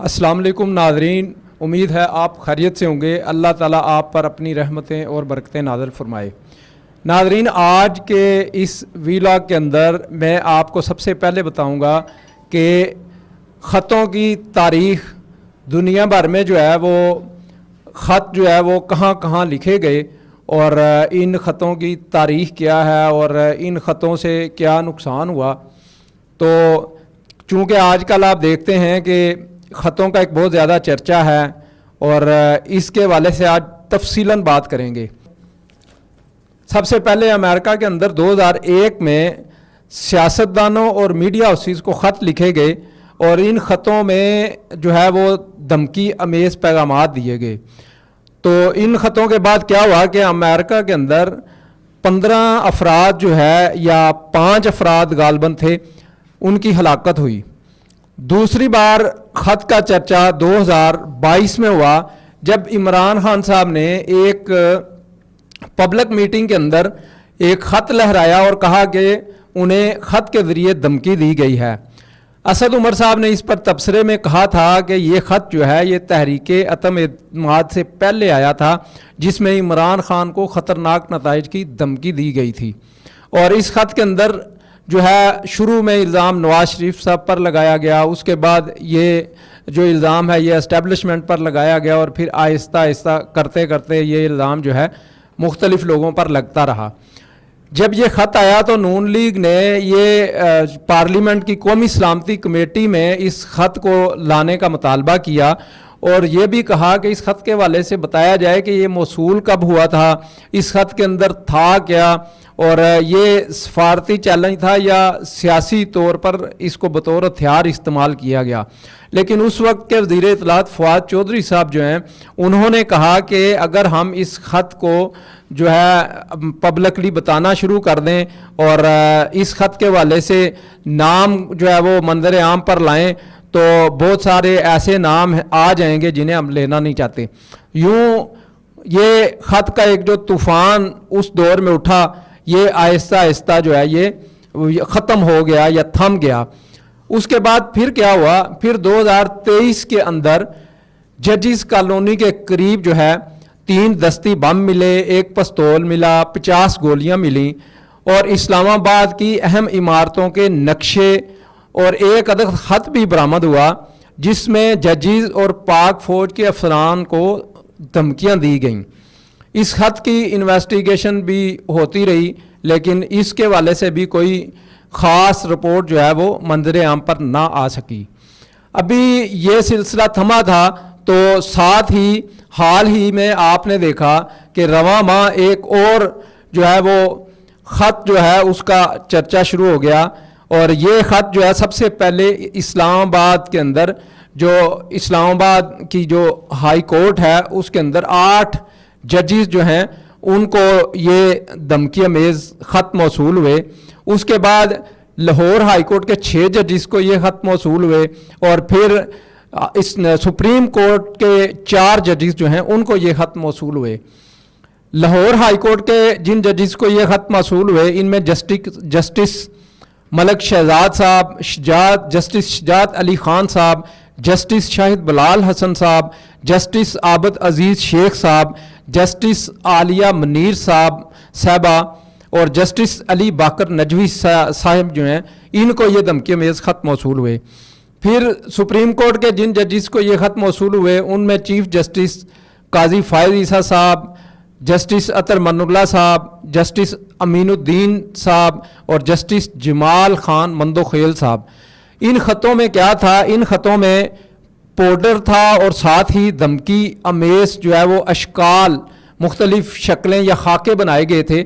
السلام علیکم ناظرین، امید ہے آپ خیریت سے ہوں گے۔ اللہ تعالیٰ آپ پر اپنی رحمتیں اور برکتیں نازل فرمائے۔ ناظرین، آج کے اس ویلاگ کے اندر میں آپ کو سب سے پہلے بتاؤں گا کہ خطوں کی تاریخ دنیا بھر میں جو ہے وہ خط جو ہے وہ کہاں کہاں لکھے گئے اور ان خطوں کی تاریخ کیا ہے اور ان خطوں سے کیا نقصان ہوا۔ تو چونکہ آج کل آپ دیکھتے ہیں کہ خطوں کا ایک بہت زیادہ چرچا ہے اور اس کے حوالے سے آج تفصیلاً بات کریں گے۔ سب سے پہلے امریکہ کے اندر 2001 میں سیاستدانوں اور میڈیا ہاؤسز کو خط لکھے گئے اور ان خطوں میں جو ہے وہ دھمکی امیز پیغامات دیے گئے۔ تو ان خطوں کے بعد کیا ہوا کہ امریکہ کے اندر 15 افراد جو ہے یا 5 افراد غالباً تھے، ان کی ہلاکت ہوئی۔ دوسری بار خط کا چرچا 2022 میں ہوا جب عمران خان صاحب نے ایک پبلک میٹنگ کے اندر ایک خط لہرایا اور کہا کہ انہیں خط کے ذریعے دھمکی دی گئی ہے۔ اسد عمر صاحب نے اس پر تبصرے میں کہا تھا کہ یہ خط جو ہے یہ تحریک عدم اعتماد سے پہلے آیا تھا، جس میں عمران خان کو خطرناک نتائج کی دھمکی دی گئی تھی۔ اور اس خط کے اندر جو ہے شروع میں الزام نواز شریف صاحب پر لگایا گیا، اس کے بعد یہ جو الزام ہے یہ اسٹیبلشمنٹ پر لگایا گیا اور پھر آہستہ آہستہ کرتے کرتے یہ الزام جو ہے مختلف لوگوں پر لگتا رہا۔ جب یہ خط آیا تو نون لیگ نے یہ پارلیمنٹ کی قومی سلامتی کمیٹی میں اس خط کو لانے کا مطالبہ کیا اور یہ بھی کہا کہ اس خط کے حوالے سے بتایا جائے کہ یہ موصول کب ہوا تھا، اس خط کے اندر تھا کیا، اور یہ سفارتی چیلنج تھا یا سیاسی طور پر اس کو بطور ہتھیار استعمال کیا گیا۔ لیکن اس وقت کے وزیر اطلاعات فواد چودھری صاحب جو ہیں انہوں نے کہا کہ اگر ہم اس خط کو جو ہے پبلکلی بتانا شروع کر دیں اور اس خط کے حوالے سے نام جو ہے وہ منظر عام پر لائیں تو بہت سارے ایسے نام آ جائیں گے جنہیں ہم لینا نہیں چاہتے۔ یوں یہ خط کا ایک جو طوفان اس دور میں اٹھا یہ آہستہ آہستہ جو ہے یہ ختم ہو گیا یا تھم گیا۔ اس کے بعد پھر کیا ہوا، پھر 2023 کے اندر ججز کالونی کے قریب جو ہے 3 دستی بم ملے، 1 پستول ملا، 50 گولیاں ملیں اور اسلام آباد کی اہم عمارتوں کے نقشے اور 1 عدد خط بھی برآمد ہوا جس میں ججز اور پاک فوج کے افسران کو دھمکیاں دی گئیں۔ اس خط کی انویسٹیگیشن بھی ہوتی رہی لیکن اس کے حوالے سے بھی کوئی خاص رپورٹ جو ہے وہ منظر عام پر نہ آ سکی۔ ابھی یہ سلسلہ تھما تھا تو ساتھ ہی حال ہی میں آپ نے دیکھا کہ رواں ماہ ایک اور جو ہے وہ خط جو ہے اس کا چرچا شروع ہو گیا اور یہ خط جو ہے سب سے پہلے اسلام آباد کے اندر جو اسلام آباد کی جو ہائی کورٹ ہے اس کے اندر 8 ججز جو ہیں ان کو یہ دھمکی امیز خط موصول ہوئے۔ اس کے بعد لاہور ہائی کورٹ کے 6 ججز کو یہ خط موصول ہوئے اور پھر اس سپریم کورٹ کے 4 ججز جو ہیں ان کو یہ خط موصول ہوئے۔ لاہور ہائی کورٹ کے جن ججز کو یہ خط موصول ہوئے ان میں جسٹس ملک شہزاد صاحب، جسٹس شجاعت علی خان صاحب، جسٹس شاہد بلال حسن صاحب، جسٹس عابد عزیز شیخ صاحب، جسٹس عالیہ منیر صاحبہ اور جسٹس علی باقر نجوی صاحب جو ہیں ان کو یہ دھمکی امیز خط موصول ہوئے۔ پھر سپریم کورٹ کے جن ججز کو یہ خط موصول ہوئے ان میں چیف جسٹس قاضی فائز عیسیٰ صاحب، جسٹس عطر من اللہ صاحب، جسٹس امین الدین صاحب اور جسٹس جمال خان مندوخیل صاحب۔ ان خطوں میں کیا تھا، ان خطوں میں پوڈر تھا اور ساتھ ہی دھمکی امیز جو ہے وہ اشکال مختلف شکلیں یا خاکے بنائے گئے تھے۔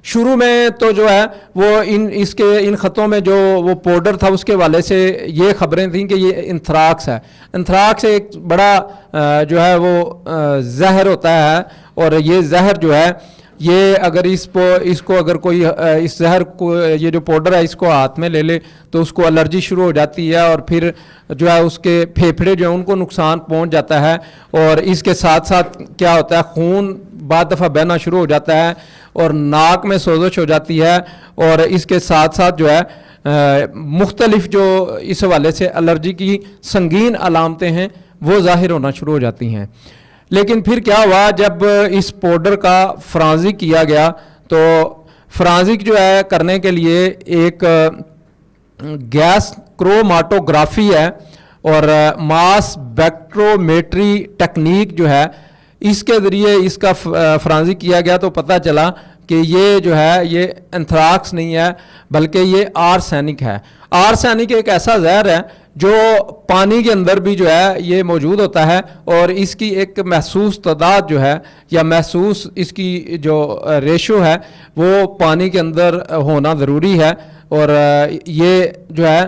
شروع میں تو جو ہے وہ ان خطوں میں جو وہ پوڈر تھا اس کے حوالے سے یہ خبریں تھیں کہ یہ انتھراکس ہے۔ انتھراکس ایک بڑا جو ہے وہ زہر ہوتا ہے اور یہ زہر جو ہے یہ اگر اس کو اگر کوئی اس زہر کو یہ جو پاؤڈر ہے اس کو ہاتھ میں لے لے تو اس کو الرجی شروع ہو جاتی ہے اور پھر جو ہے اس کے پھیپھڑے جو ہیں ان کو نقصان پہنچ جاتا ہے اور اس کے ساتھ ساتھ کیا ہوتا ہے خون بعض دفعہ بہنا شروع ہو جاتا ہے اور ناک میں سوزش ہو جاتی ہے اور اس کے ساتھ ساتھ جو ہے مختلف جو اس حوالے سے الرجی کی سنگین علامتیں ہیں وہ ظاہر ہونا شروع ہو جاتی ہیں. لیکن پھر کیا ہوا جب اس پاؤڈر کا فرانزک کیا گیا تو فرانزک جو ہے کرنے کے لیے ایک گیس کروماٹوگرافی ہے اور ماس بیکٹرومیٹری ٹیکنیک جو ہے اس کے ذریعے اس کا فرانزک کیا گیا تو پتہ چلا کہ یہ جو ہے یہ انتھراکس نہیں ہے بلکہ یہ آرسینک ہے. آرسینک ایک ایسا زہر ہے جو پانی کے اندر بھی جو ہے یہ موجود ہوتا ہے اور اس کی ایک محسوس تعداد جو ہے یا محسوس اس کی جو ریشو ہے وہ پانی کے اندر ہونا ضروری ہے اور یہ جو ہے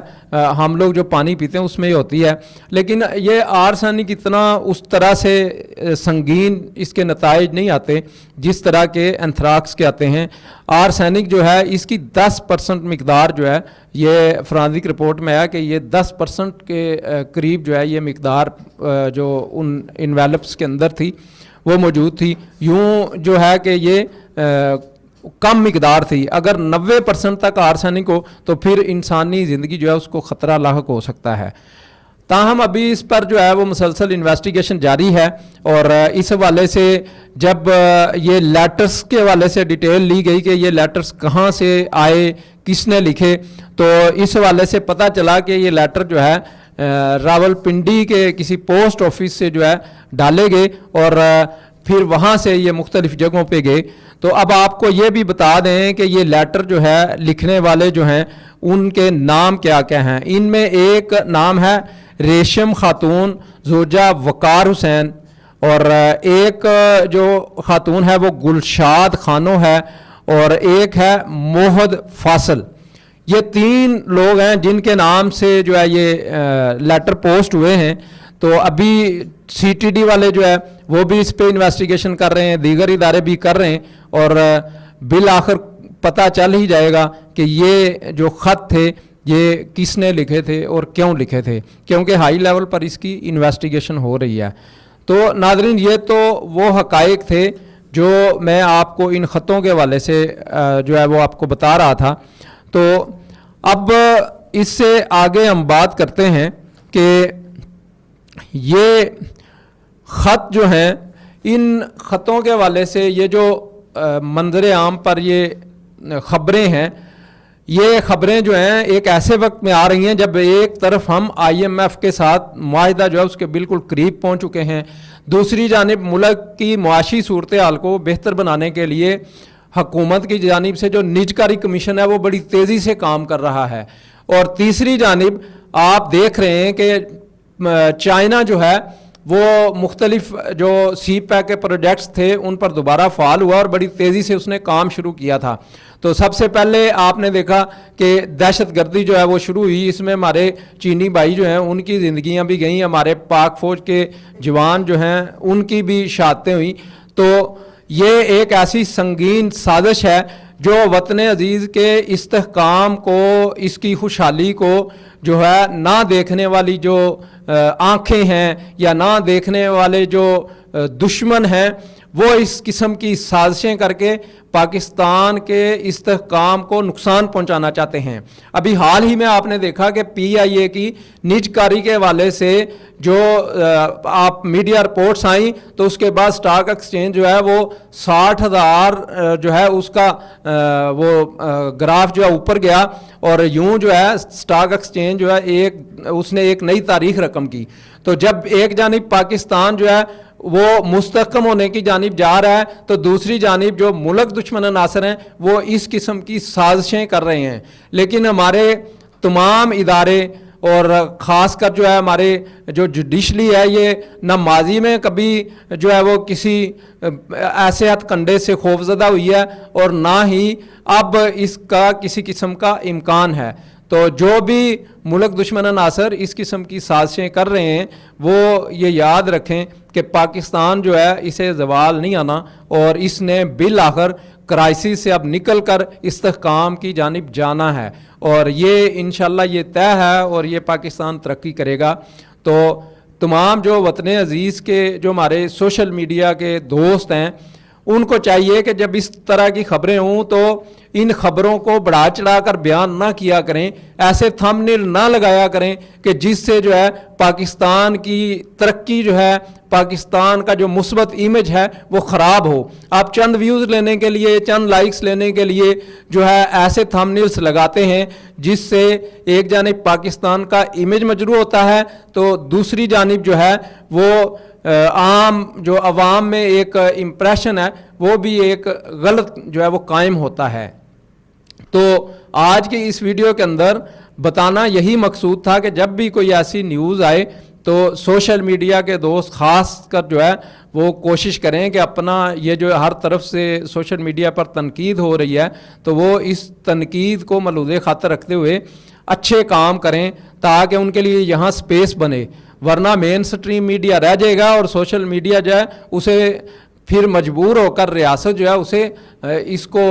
ہم لوگ جو پانی پیتے ہیں اس میں یہ ہوتی ہے. لیکن یہ آرسینک اتنا اس طرح سے سنگین اس کے نتائج نہیں آتے جس طرح کے انتھراکس کے آتے ہیں. آرسینک جو ہے اس کی 10% مقدار جو ہے یہ فرانزک رپورٹ میں آیا کہ یہ 10% کے قریب جو ہے یہ مقدار جو ان انویلپس کے اندر تھی وہ موجود تھی. یوں جو ہے کہ یہ کم مقدار تھی. اگر 90% تک آرسینک ہو تو پھر انسانی زندگی جو ہے اس کو خطرہ لاحق ہو سکتا ہے. تاہم ابھی اس پر جو ہے وہ مسلسل انویسٹیگیشن جاری ہے اور اس حوالے سے جب یہ لیٹرز کے حوالے سے ڈیٹیل لی گئی کہ یہ لیٹرز کہاں سے آئے کس نے لکھے تو اس حوالے سے پتہ چلا کہ یہ لیٹر جو ہے راول پنڈی کے کسی پوسٹ آفس سے جو ہے ڈالے گئے اور پھر وہاں سے یہ مختلف جگہوں پہ گئے. تو اب آپ کو یہ بھی بتا دیں کہ یہ لیٹر جو ہے لکھنے والے جو ہیں ان کے نام کیا کیا ہیں. ان میں ایک نام ہے ریشم خاتون زوجہ وقار حسین اور ایک جو خاتون ہے وہ گلشاد خانو ہے اور ایک ہے موہد فاصل. یہ 3 لوگ ہیں جن کے نام سے جو ہے یہ لیٹر پوسٹ ہوئے ہیں. تو ابھی سی ٹی ڈی والے جو ہے وہ بھی اس پہ انویسٹیگیشن کر رہے ہیں, دیگر ادارے بھی کر رہے ہیں اور بالآخر پتہ چل ہی جائے گا کہ یہ جو خط تھے یہ کس نے لکھے تھے اور کیوں لکھے تھے, کیونکہ ہائی لیول پر اس کی انویسٹیگیشن ہو رہی ہے. تو ناظرین یہ تو وہ حقائق تھے جو میں آپ کو ان خطوں کے حوالے سے جو ہے وہ آپ کو بتا رہا تھا. تو اب اس سے آگے ہم بات کرتے ہیں کہ یہ خط جو ہیں ان خطوں کے حوالے سے یہ جو منظر عام پر یہ خبریں ہیں یہ خبریں جو ہیں ایک ایسے وقت میں آ رہی ہیں جب ایک طرف ہم آئی ایم ایف کے ساتھ معاہدہ جو ہے اس کے بالکل قریب پہنچ چکے ہیں, دوسری جانب ملک کی معاشی صورتحال کو بہتر بنانے کے لیے حکومت کی جانب سے جو نجکاری کمیشن ہے وہ بڑی تیزی سے کام کر رہا ہے, اور تیسری جانب آپ دیکھ رہے ہیں کہ چائنا جو ہے وہ مختلف جو سی پیک کے پروجیکٹس تھے ان پر دوبارہ فعال ہوا اور بڑی تیزی سے اس نے کام شروع کیا تھا. تو سب سے پہلے آپ نے دیکھا کہ دہشت گردی جو ہے وہ شروع ہوئی, اس میں ہمارے چینی بھائی جو ہیں ان کی زندگیاں بھی گئیں, ہمارے پاک فوج کے جوان جو ہیں ان کی بھی شہادتیں ہوئیں. تو یہ ایک ایسی سنگین سازش ہے جو وطن عزیز کے استحکام کو, اس کی خوشحالی کو جو ہے نہ دیکھنے والی جو آنکھیں ہیں یا نہ دیکھنے والے جو دشمن ہیں وہ اس قسم کی سازشیں کر کے پاکستان کے استحکام کو نقصان پہنچانا چاہتے ہیں. ابھی حال ہی میں آپ نے دیکھا کہ پی آئی اے کی نج کاری کے حوالے سے جو آپ میڈیا رپورٹس آئیں تو اس کے بعد سٹاک ایکسچینج جو ہے وہ 60,000 جو ہے اس کا وہ گراف جو ہے اوپر گیا اور یوں جو ہے سٹاک ایکسچینج جو ہے اس نے ایک نئی تاریخ رقم کی. تو جب ایک جانب پاکستان جو ہے وہ مستحکم ہونے کی جانب جا رہا ہے تو دوسری جانب جو ملک دشمن عناصر ہیں وہ اس قسم کی سازشیں کر رہے ہیں. لیکن ہمارے تمام ادارے اور خاص کر جو ہے ہمارے جو جوڈیشلی ہے یہ نہ ماضی میں کبھی جو ہے وہ کسی ایسے ہتھ کنڈے سے خوفزدہ ہوئی ہے اور نہ ہی اب اس کا کسی قسم کا امکان ہے. تو جو بھی ملک دشمن ناصر اس قسم کی سازشیں کر رہے ہیں وہ یہ یاد رکھیں کہ پاکستان جو ہے اسے زوال نہیں آنا، اور اس نے بالآخر کرائسس سے اب نکل کر استحکام کی جانب جانا ہے، اور یہ انشاءاللہ یہ طے ہے، اور یہ پاکستان ترقی کرے گا۔ تو تمام جو وطن عزیز کے جو ہمارے سوشل میڈیا کے دوست ہیں ان کو چاہیے کہ جب اس طرح کی خبریں ہوں تو ان خبروں کو بڑھا چڑھا کر بیان نہ کیا کریں، ایسے تھمبنیل نہ لگایا کریں کہ جس سے جو ہے پاکستان کی ترقی جو ہے، پاکستان کا جو مثبت امیج ہے وہ خراب ہو۔ آپ چند ویوز لینے کے لیے، چند لائکس لینے کے لیے جو ہے ایسے تھمبنیلز لگاتے ہیں جس سے ایک جانب پاکستان کا امیج مجروح ہوتا ہے تو دوسری جانب جو ہے وہ عام جو عوام میں ایک امپریشن ہے وہ بھی ایک غلط جو ہے وہ قائم ہوتا ہے۔ تو آج کی اس ویڈیو کے اندر بتانا یہی مقصود تھا کہ جب بھی کوئی ایسی نیوز آئے تو سوشل میڈیا کے دوست خاص کر جو ہے وہ کوشش کریں کہ اپنا یہ جو ہر طرف سے سوشل میڈیا پر تنقید ہو رہی ہے تو وہ اس تنقید کو ملحوظ خاطر رکھتے ہوئے اچھے کام کریں تاکہ ان کے لیے یہاں سپیس بنے، ورنہ مین سٹریم میڈیا رہ جائے گا اور سوشل میڈیا جو ہے اسے پھر مجبور ہو کر ریاست جو ہے اسے اس کو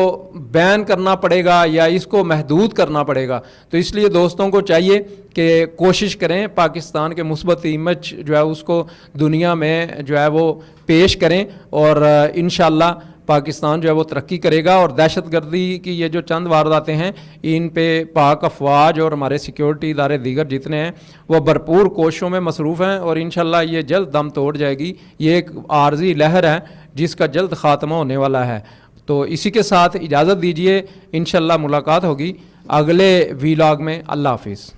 بین کرنا پڑے گا یا اس کو محدود کرنا پڑے گا۔ تو اس لیے دوستوں کو چاہیے کہ کوشش کریں پاکستان کے مثبت امیج جو ہے اس کو دنیا میں جو ہے وہ پیش کریں، اور انشاءاللہ پاکستان جو ہے وہ ترقی کرے گا، اور دہشت گردی کی یہ جو چند وارداتیں ہیں ان پہ پاک افواج اور ہمارے سیکیورٹی ادارے دیگر جتنے ہیں وہ بھرپور کوششوں میں مصروف ہیں، اور انشاءاللہ یہ جلد دم توڑ جائے گی۔ یہ ایک عارضی لہر ہے جس کا جلد خاتمہ ہونے والا ہے۔ تو اسی کے ساتھ اجازت دیجیے، انشاءاللہ ملاقات ہوگی اگلے ویلاگ میں۔ اللہ حافظ۔